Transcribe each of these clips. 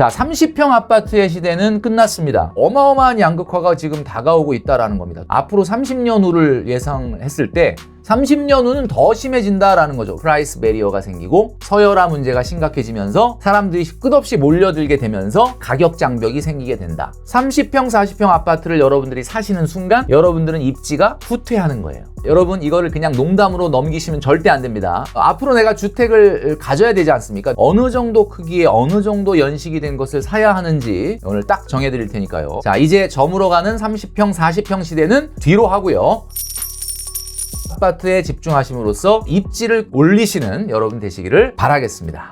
자, 30평 아파트의 시대는 끝났습니다. 어마어마한 양극화가 지금 다가오고 있다는 겁니다. 앞으로 30년 후를 예상했을 때 30년 후는 더 심해진다라는 거죠. 프라이스 베리어가 생기고 서열화 문제가 심각해지면서 사람들이 끝없이 몰려들게 되면서 가격 장벽이 생기게 된다. 30평, 40평 아파트를 여러분들이 사시는 순간 여러분들은 입지가 후퇴하는 거예요. 여러분 이거를 그냥 농담으로 넘기시면 절대 안 됩니다. 앞으로 내가 주택을 가져야 되지 않습니까? 어느 정도 크기에 어느 정도 연식이 된 것을 사야 하는지 오늘 딱 정해드릴 테니까요. 자, 이제 저물어 가는 30평, 40평 시대는 뒤로 하고요. 아파트에 집중하심으로써 입지를 올리시는 여러분 되시기를 바라겠습니다.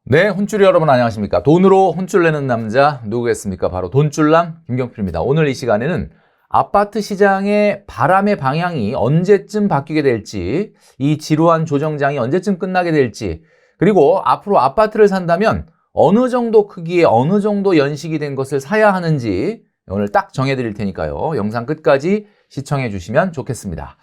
네, 혼쭐이 여러분 안녕하십니까? 돈으로 혼쭐 내는 남자 누구겠습니까? 바로 돈줄남 김경필입니다. 오늘 이 시간에는 아파트 시장의 바람의 방향이 언제쯤 바뀌게 될지, 이 지루한 조정장이 언제쯤 끝나게 될지, 그리고 앞으로 아파트를 산다면 어느 정도 크기에 어느 정도 연식이 된 것을 사야 하는지 오늘 딱 정해드릴 테니까요. 영상 끝까지 시청해 주시면 좋겠습니다.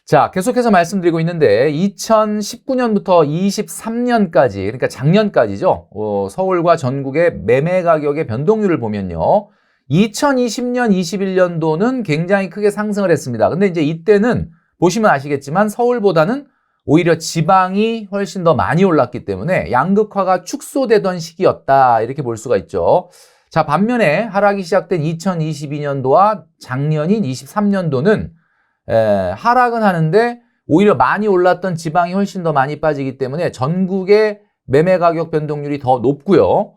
자, 계속해서 말씀드리고 있는데 2019년부터 23년까지, 그러니까 작년까지죠. 서울과 전국의 매매 가격의 변동률을 보면요. 2020년, 21년도는 굉장히 크게 상승을 했습니다. 근데 이제 이때는 보시면 아시겠지만 서울보다는 오히려 지방이 훨씬 더 많이 올랐기 때문에 양극화가 축소되던 시기였다. 이렇게 볼 수가 있죠. 자, 반면에 하락이 시작된 2022년도와 작년인 23년도는 하락은 하는데 오히려 많이 올랐던 지방이 훨씬 더 많이 빠지기 때문에 전국의 매매 가격 변동률이 더 높고요.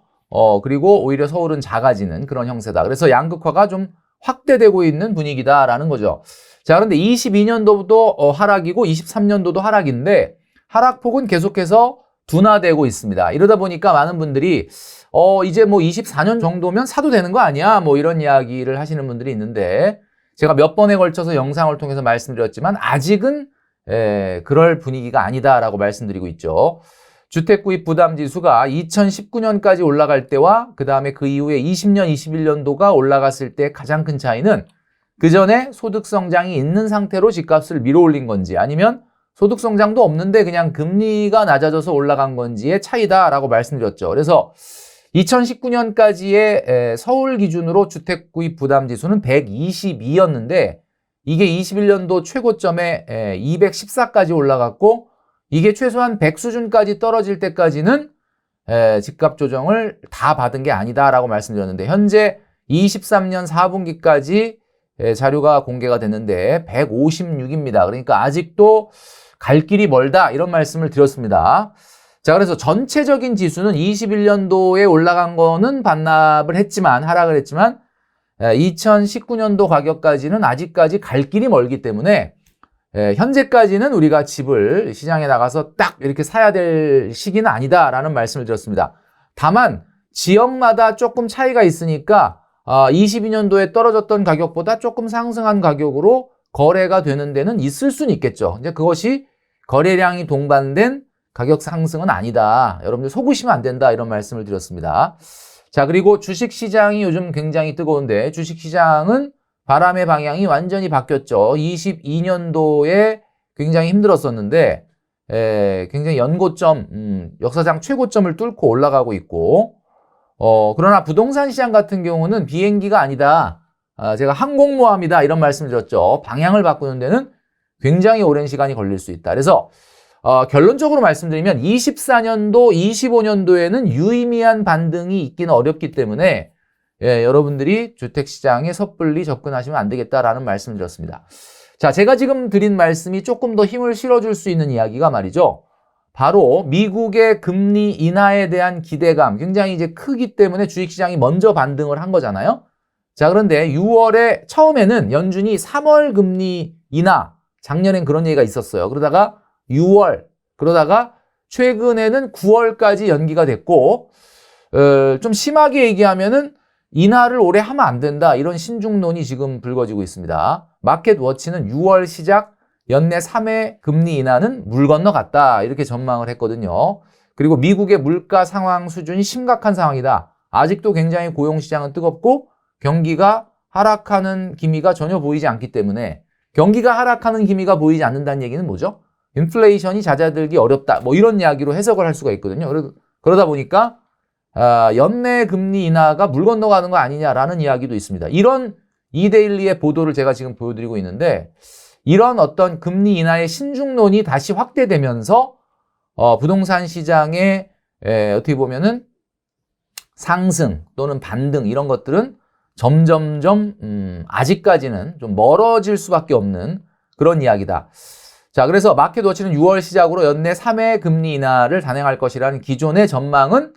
그리고 오히려 서울은 작아지는 그런 형세다. 그래서 양극화가 좀 확대되고 있는 분위기다라는 거죠. 자, 그런데 22년도부터 하락이고 23년도도 하락인데 하락폭은 계속해서 둔화되고 있습니다. 이러다 보니까 많은 분들이 이제 뭐 24년 정도면 사도 되는 거 아니야? 뭐 이런 이야기를 하시는 분들이 있는데 제가 몇 번에 걸쳐서 영상을 통해서 말씀드렸지만 아직은 그럴 분위기가 아니다라고 말씀드리고 있죠. 주택구입 부담지수가 2019년까지 올라갈 때와 그 다음에 그 이후에 20년, 21년도가 올라갔을 때 가장 큰 차이는 그 전에 소득성장이 있는 상태로 집값을 밀어올린 건지 아니면 소득성장도 없는데 그냥 금리가 낮아져서 올라간 건지의 차이다라고 말씀드렸죠. 그래서 2019년까지의 서울 기준으로 주택구입 부담지수는 122였는데 이게 21년도 최고점에 214까지 올라갔고 이게 최소한 100 수준까지 떨어질 때까지는 집값 조정을 다 받은 게 아니다라고 말씀드렸는데 현재 23년 4분기까지 자료가 공개가 됐는데 156입니다. 그러니까 아직도 갈 길이 멀다 이런 말씀을 드렸습니다. 자, 그래서 전체적인 지수는 21년도에 올라간 거는 반납을 했지만 하락을 했지만 2019년도 가격까지는 아직까지 갈 길이 멀기 때문에 현재까지는 우리가 집을 시장에 나가서 딱 이렇게 사야 될 시기는 아니다라는 말씀을 드렸습니다. 다만 지역마다 조금 차이가 있으니까 22년도에 떨어졌던 가격보다 조금 상승한 가격으로 거래가 되는 데는 있을 수는 있겠죠. 이제 그것이 거래량이 동반된 가격 상승은 아니다. 여러분들 속으시면 안 된다. 이런 말씀을 드렸습니다. 자, 그리고 주식시장이 요즘 굉장히 뜨거운데 주식시장은 바람의 방향이 완전히 바뀌었죠. 22년도에 굉장히 힘들었었는데 굉장히 연고점, 역사상 최고점을 뚫고 올라가고 있고 그러나 부동산 시장 같은 경우는 비행기가 아니다. 제가 항공모함이다. 이런 말씀을 드렸죠. 방향을 바꾸는 데는 굉장히 오랜 시간이 걸릴 수 있다. 그래서 결론적으로 말씀드리면 24년도, 25년도에는 유의미한 반등이 있기는 어렵기 때문에 여러분들이 주택시장에 섣불리 접근하시면 안 되겠다라는 말씀을 드렸습니다. 자, 제가 지금 드린 말씀이 조금 더 힘을 실어줄 수 있는 이야기가 말이죠. 바로 미국의 금리 인하에 대한 기대감 굉장히 이제 크기 때문에 주식시장이 먼저 반등을 한 거잖아요. 자, 그런데 6월에 처음에는 연준이 3월 금리 인하, 작년엔 그런 얘기가 있었어요. 그러다가 6월, 그러다가 최근에는 9월까지 연기가 됐고 좀 심하게 얘기하면은 인하를 올해 하면 안 된다. 이런 신중론이 지금 불거지고 있습니다. 마켓워치는 6월 시작 연내 3회 금리 인하는 물 건너갔다. 이렇게 전망을 했거든요. 그리고 미국의 물가 상황 수준이 심각한 상황이다. 아직도 굉장히 고용시장은 뜨겁고 경기가 하락하는 기미가 전혀 보이지 않기 때문에 경기가 하락하는 기미가 보이지 않는다는 얘기는 뭐죠? 인플레이션이 잦아들기 어렵다. 뭐 이런 이야기로 해석을 할 수가 있거든요. 그러다 보니까 연내 금리 인하가 물 건너가는 거 아니냐라는 이야기도 있습니다. 이런 이데일리의 보도를 제가 지금 보여드리고 있는데 이런 어떤 금리 인하의 신중론이 다시 확대되면서 부동산 시장의 어떻게 보면은 상승 또는 반등 이런 것들은 점점점 아직까지는 좀 멀어질 수밖에 없는 그런 이야기다. 자, 그래서 마켓워치는 6월 시작으로 연내 3회 금리 인하를 단행할 것이라는 기존의 전망은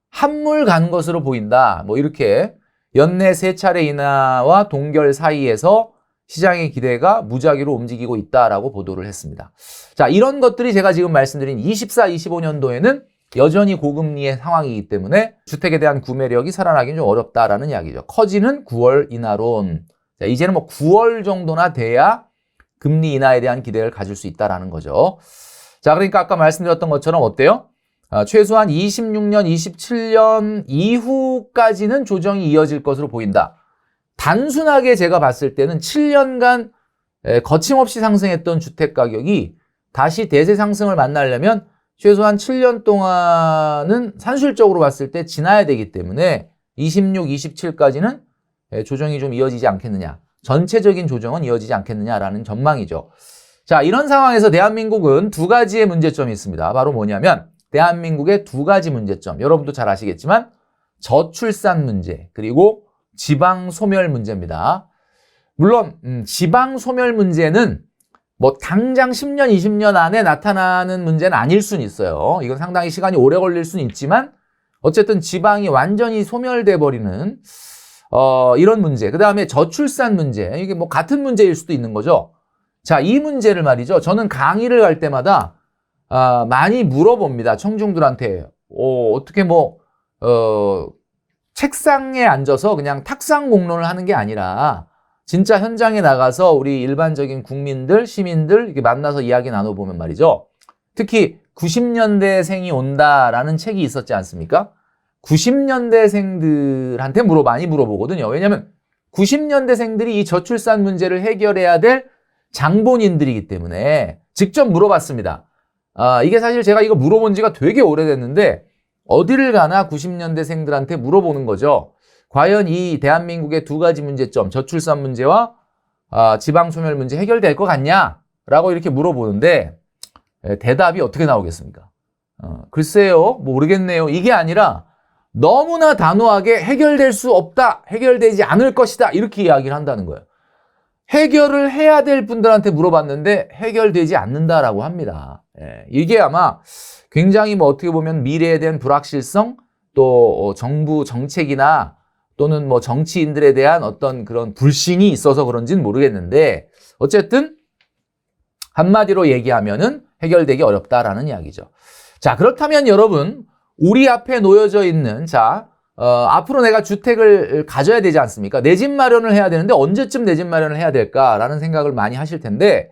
한물 간 것으로 보인다. 뭐 이렇게 연내 3차례 인하와 동결 사이에서 시장의 기대가 무작위로 움직이고 있다라고 보도를 했습니다. 자, 이런 것들이 제가 지금 말씀드린 24, 25년도에는 여전히 고금리의 상황이기 때문에 주택에 대한 구매력이 살아나기는 좀 어렵다라는 이야기죠. 커지는 9월 인하론. 자, 이제는 뭐 9월 정도나 돼야 금리 인하에 대한 기대를 가질 수 있다라는 거죠. 자, 그러니까 아까 말씀드렸던 것처럼 어때요? 최소한 26년, 27년 이후까지는 조정이 이어질 것으로 보인다. 단순하게 제가 봤을 때는 7년간 거침없이 상승했던 주택 가격이 다시 대세 상승을 만나려면 최소한 7년 동안은 산술적으로 봤을 때 지나야 되기 때문에 26, 27까지는 조정이 좀 이어지지 않겠느냐. 전체적인 조정은 이어지지 않겠느냐라는 전망이죠. 자, 이런 상황에서 대한민국은 두 가지의 문제점이 있습니다. 바로 뭐냐면 대한민국의 두 가지 문제점. 여러분도 잘 아시겠지만 저출산 문제 그리고 지방 소멸 문제입니다. 물론 지방 소멸 문제는 뭐 당장 10년, 20년 안에 나타나는 문제는 아닐 수는 있어요. 이건 상당히 시간이 오래 걸릴 수는 있지만 어쨌든 지방이 완전히 소멸돼 버리는 이런 문제. 그 다음에 저출산 문제. 이게 뭐 같은 문제일 수도 있는 거죠. 자, 이 문제를 말이죠. 저는 강의를 갈 때마다 많이 물어봅니다. 청중들한테. 어떻게 책상에 앉아서 그냥 탁상 공론을 하는 게 아니라 진짜 현장에 나가서 우리 일반적인 국민들, 시민들 이렇게 만나서 이야기 나눠보면 말이죠. 특히 90년대생이 온다라는 책이 있었지 않습니까? 90년대생들한테 많이 물어보거든요. 왜냐하면 90년대생들이 이 저출산 문제를 해결해야 될 장본인들이기 때문에 직접 물어봤습니다. 이게 사실 제가 이거 물어본 지가 되게 오래됐는데 어디를 가나 90년대생들한테 물어보는 거죠. 과연 이 대한민국의 두 가지 문제점, 저출산 문제와 지방소멸 문제 해결될 것 같냐? 라고 이렇게 물어보는데 대답이 어떻게 나오겠습니까? 글쎄요, 모르겠네요. 이게 아니라 너무나 단호하게 해결될 수 없다, 해결되지 않을 것이다 이렇게 이야기를 한다는 거예요. 해결을 해야 될 분들한테 물어봤는데 해결되지 않는다라고 합니다. 이게 아마 굉장히 어떻게 보면 미래에 대한 불확실성 또 정부 정책이나 또는 정치인들에 대한 어떤 그런 불신이 있어서 그런지는 모르겠는데 어쨌든 한마디로 얘기하면은 해결되기 어렵다라는 이야기죠. 자, 그렇다면 여러분 우리 앞에 놓여져 있는 앞으로 내가 주택을 가져야 되지 않습니까? 내 집 마련을 해야 되는데 언제쯤 내 집 마련을 해야 될까라는 생각을 많이 하실 텐데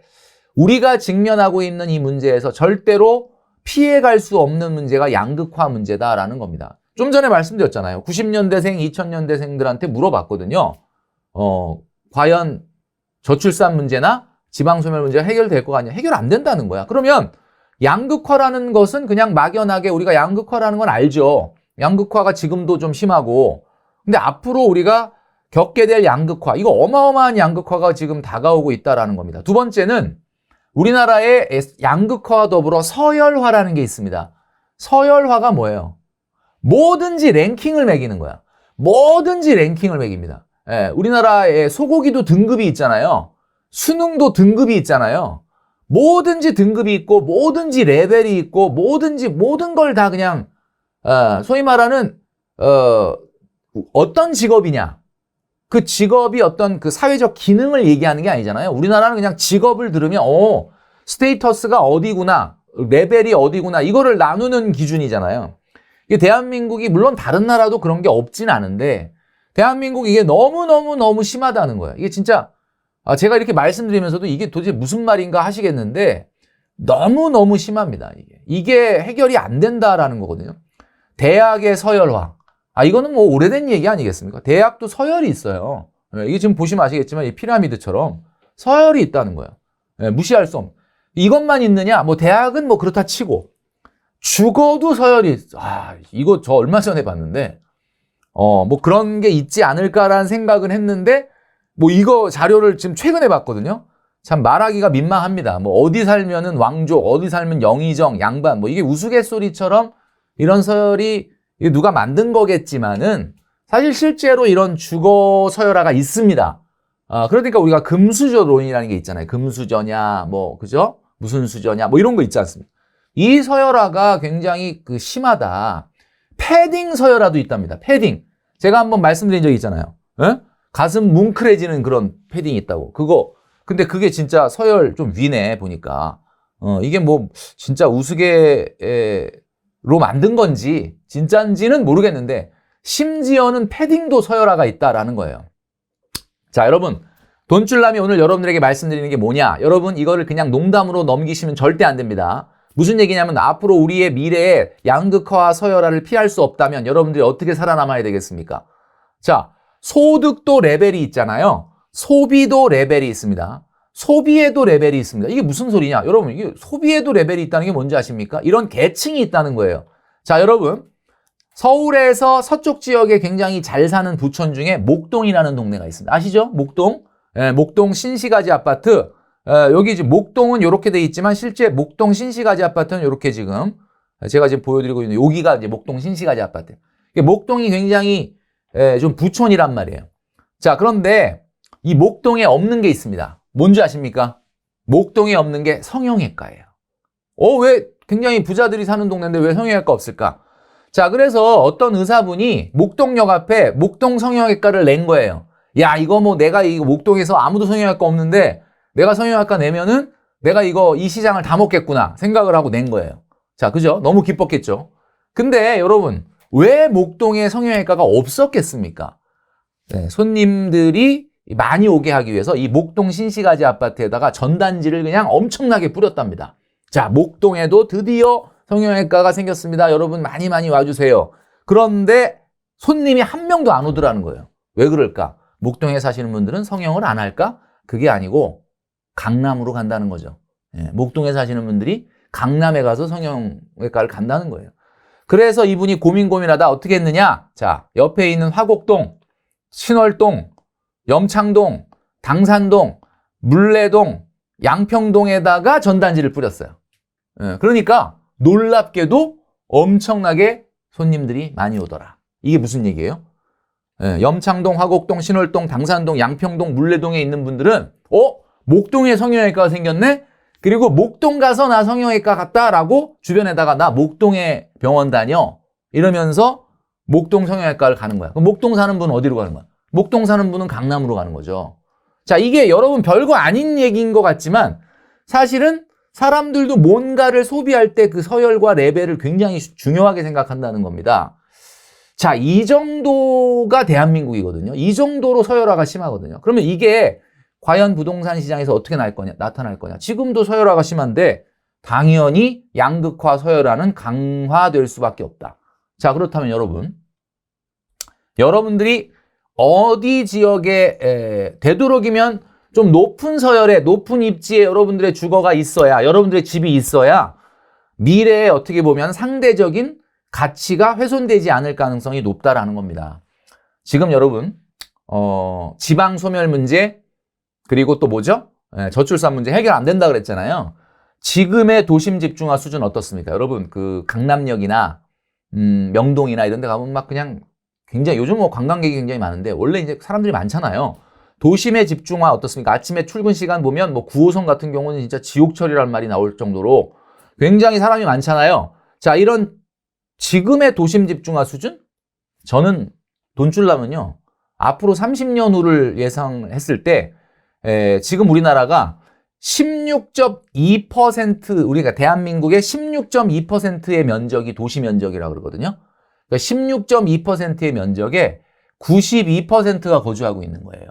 우리가 직면하고 있는 이 문제에서 절대로 피해갈 수 없는 문제가 양극화 문제다라는 겁니다. 좀 전에 말씀드렸잖아요. 90년대생, 2000년대생들한테 물어봤거든요. 과연 저출산 문제나 지방소멸 문제가 해결될 것 같냐? 해결 안 된다는 거야. 그러면 양극화라는 것은 그냥 막연하게 우리가 양극화라는 건 알죠. 양극화가 지금도 좀 심하고 근데 앞으로 우리가 겪게 될 양극화, 이거 어마어마한 양극화가 지금 다가오고 있다라는 겁니다. 두 번째는 우리나라의 양극화와 더불어 서열화라는 게 있습니다. 서열화가 뭐예요? 뭐든지 랭킹을 매기는 거야. 뭐든지 랭킹을 매깁니다. 우리나라에 소고기도 등급이 있잖아요. 수능도 등급이 있잖아요. 뭐든지 등급이 있고 뭐든지 레벨이 있고 모든 걸 다 그냥 소위 말하는 어떤 직업이냐, 그 직업이 어떤 그 사회적 기능을 얘기하는 게 아니잖아요. 우리나라는 그냥 직업을 들으면 스테이터스가 어디구나, 레벨이 어디구나 이거를 나누는 기준이잖아요. 이게 대한민국이 물론 다른 나라도 그런 게 없진 않은데 대한민국 이게 너무 심하다는 거예요. 이게 진짜 제가 이렇게 말씀드리면서도 이게 도대체 무슨 말인가 하시겠는데 너무 심합니다. 이게 해결이 안 된다라는 거거든요. 대학의 서열화, 이거는 뭐 오래된 얘기 아니겠습니까? 대학도 서열이 있어요. 이게 지금 보시면 아시겠지만 이 피라미드처럼 서열이 있다는 거예요. 무시할 수 없는. 이것만 있느냐? 뭐 대학은 뭐 그렇다 치고 죽어도 서열이 있어. 이거 저 얼마 전에 봤는데 뭐 그런 게 있지 않을까라는 생각은 했는데 뭐 이거 자료를 지금 최근에 봤거든요. 참 말하기가 민망합니다. 뭐 어디 살면은 왕족, 어디 살면 영의정, 양반 뭐 이게 우스갯소리처럼 이런 서열이 누가 만든 거겠지만은 사실 실제로 이런 주거 서열화가 있습니다. 그러니까 우리가 금수저론이라는 게 있잖아요. 금수저냐, 뭐 그죠? 무슨 수저냐, 뭐 이런 거 있지 않습니까? 이 서열화가 굉장히 심하다. 패딩 서열화도 있답니다. 패딩. 제가 한번 말씀드린 적이 있잖아요. 가슴 뭉클해지는 그런 패딩이 있다고. 근데 그게 진짜 서열 좀 위네, 보니까. 이게 뭐, 진짜 우스개로 만든 건지, 진짠지는 모르겠는데, 심지어는 패딩도 서열화가 있다라는 거예요. 자, 여러분. 돈줄남이 오늘 여러분들에게 말씀드리는 게 뭐냐? 여러분, 이거를 그냥 농담으로 넘기시면 절대 안 됩니다. 무슨 얘기냐면, 앞으로 우리의 미래에 양극화와 서열화를 피할 수 없다면 여러분들이 어떻게 살아남아야 되겠습니까? 자, 소득도 레벨이 있잖아요. 소비도 레벨이 있습니다. 소비에도 레벨이 있습니다. 이게 무슨 소리냐? 여러분, 이게 소비에도 레벨이 있다는 게 뭔지 아십니까? 이런 계층이 있다는 거예요. 자, 여러분. 서울에서 서쪽 지역에 굉장히 잘 사는 부촌 중에 목동이라는 동네가 있습니다. 아시죠? 목동. 목동 신시가지 아파트. 여기 지금 목동은 이렇게 돼 있지만 실제 목동 신시가지 아파트는 이렇게 지금 제가 지금 보여드리고 있는 여기가 이제 목동 신시가지 아파트. 목동이 굉장히 좀 부촌이란 말이에요. 자, 그런데 이 목동에 없는 게 있습니다. 뭔지 아십니까? 목동에 없는 게 성형외과예요. 왜 굉장히 부자들이 사는 동네인데 왜 성형외과 없을까? 자, 그래서 어떤 의사분이 목동역 앞에 목동 성형외과를 낸 거예요. 야, 이거 뭐 내가 이거 목동에서 아무도 성형외과 없는데 내가 성형외과 내면은 내가 이 시장을 다 먹겠구나 생각을 하고 낸 거예요. 자, 그죠? 너무 기뻤겠죠? 근데 여러분, 왜 목동에 성형외과가 없었겠습니까? 손님들이 많이 오게 하기 위해서 이 목동 신시가지 아파트에다가 전단지를 그냥 엄청나게 뿌렸답니다. 자, 목동에도 드디어 성형외과가 생겼습니다. 여러분 많이 와주세요. 그런데 손님이 한 명도 안 오더라는 거예요. 왜 그럴까? 목동에 사시는 분들은 성형을 안 할까? 그게 아니고 강남으로 간다는 거죠. 목동에 사시는 분들이 강남에 가서 성형외과를 간다는 거예요. 그래서 이분이 고민하다 어떻게 했느냐? 자, 옆에 있는 화곡동, 신월동, 염창동, 당산동, 물레동, 양평동에다가 전단지를 뿌렸어요. 그러니까 놀랍게도 엄청나게 손님들이 많이 오더라. 이게 무슨 얘기예요? 염창동, 화곡동, 신월동, 당산동, 양평동, 물레동에 있는 분들은 목동에 성형외과가 생겼네? 그리고 목동 가서 나 성형외과 갔다라고 주변에다가 나 목동에 병원 다녀 이러면서 목동 성형외과를 가는 거야. 그럼 목동 사는 분은 어디로 가는 거야? 목동 사는 분은 강남으로 가는 거죠. 자, 이게 여러분 별거 아닌 얘기인 것 같지만 사실은 사람들도 뭔가를 소비할 때 그 서열과 레벨을 굉장히 중요하게 생각한다는 겁니다. 자, 이 정도가 대한민국이거든요. 이 정도로 서열화가 심하거든요. 그러면 이게 과연 부동산 시장에서 어떻게 나타날 거냐. 지금도 서열화가 심한데 당연히 양극화 서열화는 강화될 수밖에 없다. 자, 그렇다면 여러분들이 어디 지역에 되도록이면 좀 높은 서열에 높은 입지에 여러분들의 주거가 있어야, 여러분들의 집이 있어야 미래에 어떻게 보면 상대적인 가치가 훼손되지 않을 가능성이 높다라는 겁니다. 지금 여러분 지방 소멸 문제 그리고 또 뭐죠? 저출산 문제 해결 안 된다 그랬잖아요. 지금의 도심 집중화 수준 어떻습니까? 여러분 그 강남역이나 명동이나 이런 데 가면 막 그냥 굉장히 요즘 뭐 관광객이 굉장히 많은데 원래 이제 사람들이 많잖아요. 도심의 집중화 어떻습니까? 아침에 출근 시간 보면 뭐 9호선 같은 경우는 진짜 지옥철이라는 말이 나올 정도로 굉장히 사람이 많잖아요. 자, 이런 지금의 도심 집중화 수준? 저는 돈줄라면요. 앞으로 30년 후를 예상했을 때 지금 우리나라가 16.2% 우리가 대한민국의 16.2%의 면적이 도시 면적이라고 그러거든요. 그러니까 16.2%의 면적에 92%가 거주하고 있는 거예요.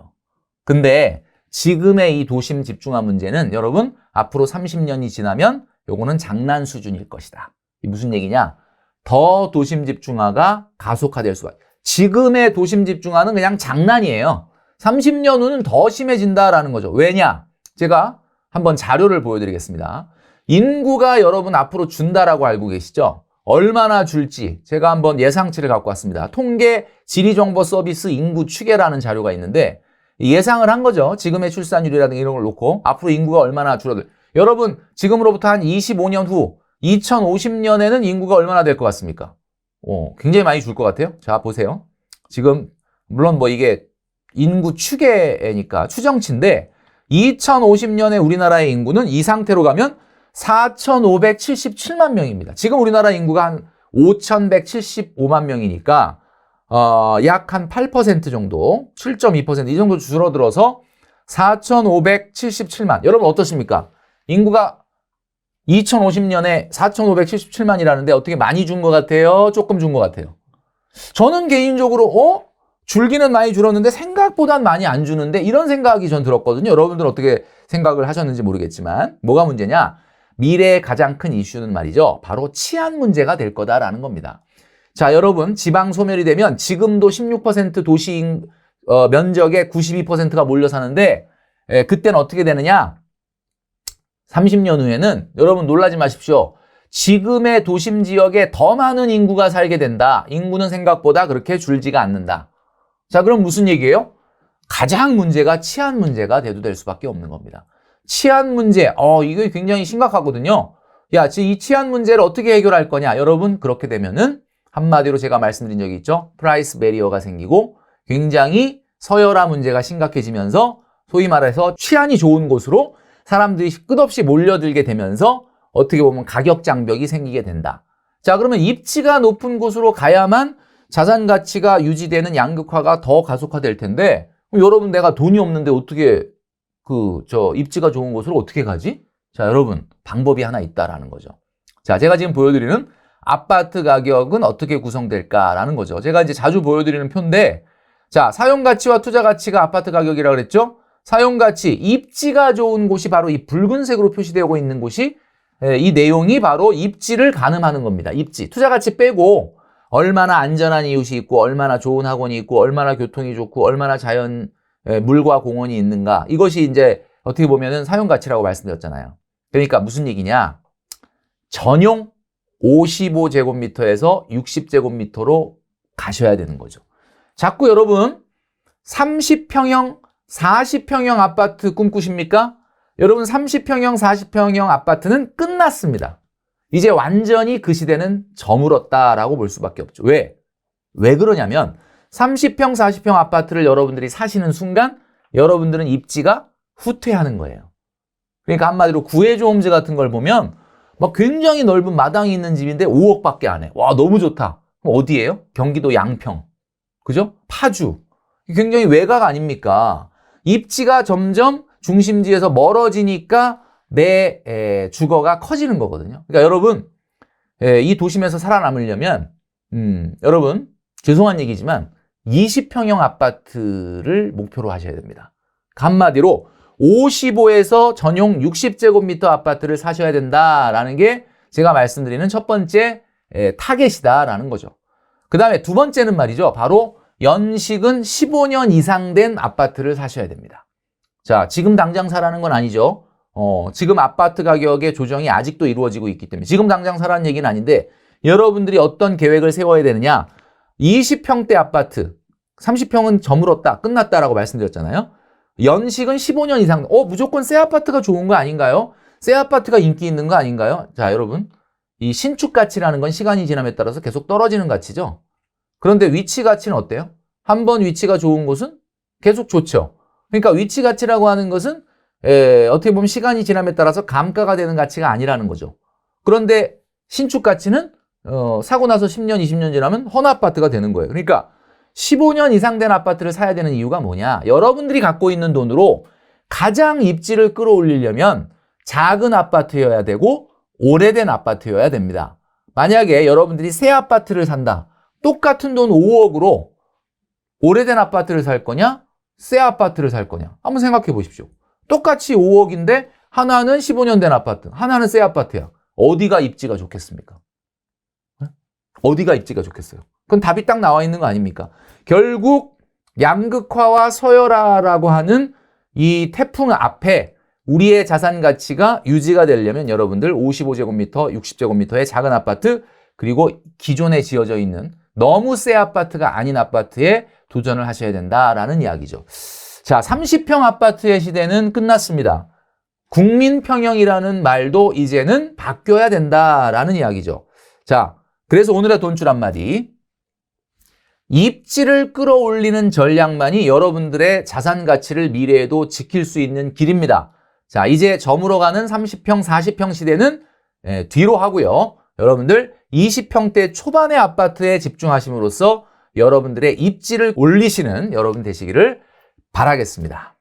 근데 지금의 이 도심 집중화 문제는 여러분 앞으로 30년이 지나면 요거는 장난 수준일 것이다. 이게 무슨 얘기냐? 더 도심 집중화가 가속화될 수가 있어요. 지금의 도심 집중화는 그냥 장난이에요. 30년 후는 더 심해진다라는 거죠. 왜냐? 제가 한번 자료를 보여드리겠습니다. 인구가 여러분 앞으로 준다라고 알고 계시죠? 얼마나 줄지 제가 한번 예상치를 갖고 왔습니다. 통계 지리정보서비스 인구 추계라는 자료가 있는데 예상을 한 거죠. 지금의 출산율이라든가 이런 걸 놓고 앞으로 인구가 얼마나 줄어들. 여러분 지금으로부터 한 25년 후 2050년에는 인구가 얼마나 될 것 같습니까? 굉장히 많이 줄 것 같아요. 자 보세요. 지금 물론 뭐 이게 인구 추계니까 추정치인데 2050년에 우리나라의 인구는 이 상태로 가면 4,577만 명입니다. 지금 우리나라 인구가 한 5,175만 명이니까 약 한 8% 정도, 7.2% 이 정도 줄어들어서 4,577만. 여러분 어떠십니까? 인구가 2050년에 4,577만이라는데 어떻게 많이 준 것 같아요? 조금 준 것 같아요? 저는 개인적으로 줄기는 많이 줄었는데 생각보단 많이 안 주는데 이런 생각이 전 들었거든요. 여러분들은 어떻게 생각을 하셨는지 모르겠지만 뭐가 문제냐? 미래의 가장 큰 이슈는 말이죠. 바로 치안 문제가 될 거다라는 겁니다. 자, 여러분 지방 소멸이 되면 지금도 16% 도시 면적의 92%가 몰려 사는데 그때는 어떻게 되느냐? 30년 후에는 여러분 놀라지 마십시오. 지금의 도심 지역에 더 많은 인구가 살게 된다. 인구는 생각보다 그렇게 줄지가 않는다. 자, 그럼 무슨 얘기예요? 가장 문제가 치안 문제가 대두될 수밖에 없는 겁니다. 치안 문제, 이거 굉장히 심각하거든요. 야, 지금 이 치안 문제를 어떻게 해결할 거냐? 여러분, 그렇게 되면은 한마디로 제가 말씀드린 적이 있죠. 프라이스 베리어가 생기고 굉장히 서열화 문제가 심각해지면서 소위 말해서 치안이 좋은 곳으로 사람들이 끝없이 몰려들게 되면서 어떻게 보면 가격 장벽이 생기게 된다. 자, 그러면 입지가 높은 곳으로 가야만 자산 가치가 유지되는 양극화가 더 가속화될 텐데 여러분 내가 돈이 없는데 어떻게 입지가 좋은 곳으로 어떻게 가지? 자, 여러분 방법이 하나 있다라는 거죠. 자, 제가 지금 보여드리는 아파트 가격은 어떻게 구성될까라는 거죠. 제가 이제 자주 보여드리는 표인데 자, 사용 가치와 투자 가치가 아파트 가격이라고 그랬죠? 사용 가치, 입지가 좋은 곳이 바로 이 붉은색으로 표시되고 있는 곳이 이 내용이 바로 입지를 가늠하는 겁니다. 입지, 투자 가치 빼고 얼마나 안전한 이웃이 있고 얼마나 좋은 학원이 있고 얼마나 교통이 좋고 얼마나 자연 물과 공원이 있는가 이것이 이제 어떻게 보면은 사용 가치라고 말씀드렸잖아요. 그러니까 무슨 얘기냐? 전용 55제곱미터에서 60제곱미터로 가셔야 되는 거죠. 자꾸 여러분 30평형, 40평형 아파트 꿈꾸십니까? 여러분 30평형, 40평형 아파트는 끝났습니다. 이제 완전히 그 시대는 저물었다라고 볼 수밖에 없죠. 왜? 왜 그러냐면 30평, 40평 아파트를 여러분들이 사시는 순간 여러분들은 입지가 후퇴하는 거예요. 그러니까 한마디로 구해줘 홈즈 같은 걸 보면 막 굉장히 넓은 마당이 있는 집인데 5억밖에 안 해. 와, 너무 좋다. 그럼 어디예요? 경기도 양평. 그죠? 파주. 굉장히 외곽 아닙니까? 입지가 점점 중심지에서 멀어지니까 내 주거가 커지는 거거든요. 그러니까 여러분 이 도심에서 살아남으려면 여러분 죄송한 얘기지만 20평형 아파트를 목표로 하셔야 됩니다. 한마디로 55에서 전용 60제곱미터 아파트를 사셔야 된다라는 게 제가 말씀드리는 첫 번째 타겟이다라는 거죠. 그 다음에 두 번째는 말이죠. 바로 연식은 15년 이상 된 아파트를 사셔야 됩니다. 자, 지금 당장 사라는 건 아니죠. 지금 아파트 가격의 조정이 아직도 이루어지고 있기 때문에 지금 당장 사라는 얘기는 아닌데 여러분들이 어떤 계획을 세워야 되느냐? 20평대 아파트, 30평은 저물었다, 끝났다라고 말씀드렸잖아요. 연식은 15년 이상, 무조건 새 아파트가 좋은 거 아닌가요? 새 아파트가 인기 있는 거 아닌가요? 자, 여러분, 이 신축 가치라는 건 시간이 지남에 따라서 계속 떨어지는 가치죠. 그런데 위치 가치는 어때요? 한번 위치가 좋은 곳은 계속 좋죠. 그러니까 위치 가치라고 하는 것은 어떻게 보면 시간이 지남에 따라서 감가가 되는 가치가 아니라는 거죠. 그런데 신축 가치는 사고 나서 10년, 20년 지나면 헌 아파트가 되는 거예요. 그러니까 15년 이상 된 아파트를 사야 되는 이유가 뭐냐? 여러분들이 갖고 있는 돈으로 가장 입지를 끌어올리려면 작은 아파트여야 되고 오래된 아파트여야 됩니다. 만약에 여러분들이 새 아파트를 산다. 똑같은 돈 5억으로 오래된 아파트를 살 거냐? 새 아파트를 살 거냐? 한번 생각해 보십시오. 똑같이 5억인데 하나는 15년 된 아파트, 하나는 새 아파트야. 어디가 입지가 좋겠습니까? 어디가 입지가 좋겠어요? 그건 답이 딱 나와 있는 거 아닙니까? 결국 양극화와 서열화라고 하는 이 태풍 앞에 우리의 자산 가치가 유지가 되려면 여러분들 55제곱미터, 60제곱미터의 작은 아파트 그리고 기존에 지어져 있는 너무 새 아파트가 아닌 아파트에 도전을 하셔야 된다라는 이야기죠. 자, 30평 아파트의 시대는 끝났습니다. 국민평형이라는 말도 이제는 바뀌어야 된다라는 이야기죠. 자, 그래서 오늘의 돈줄 한마디. 입지를 끌어올리는 전략만이 여러분들의 자산 가치를 미래에도 지킬 수 있는 길입니다. 자, 이제 저물어가는 30평, 40평 시대는 뒤로 하고요. 여러분들 20평대 초반의 아파트에 집중하심으로써 여러분들의 입지를 올리시는 여러분 되시기를 바라겠습니다.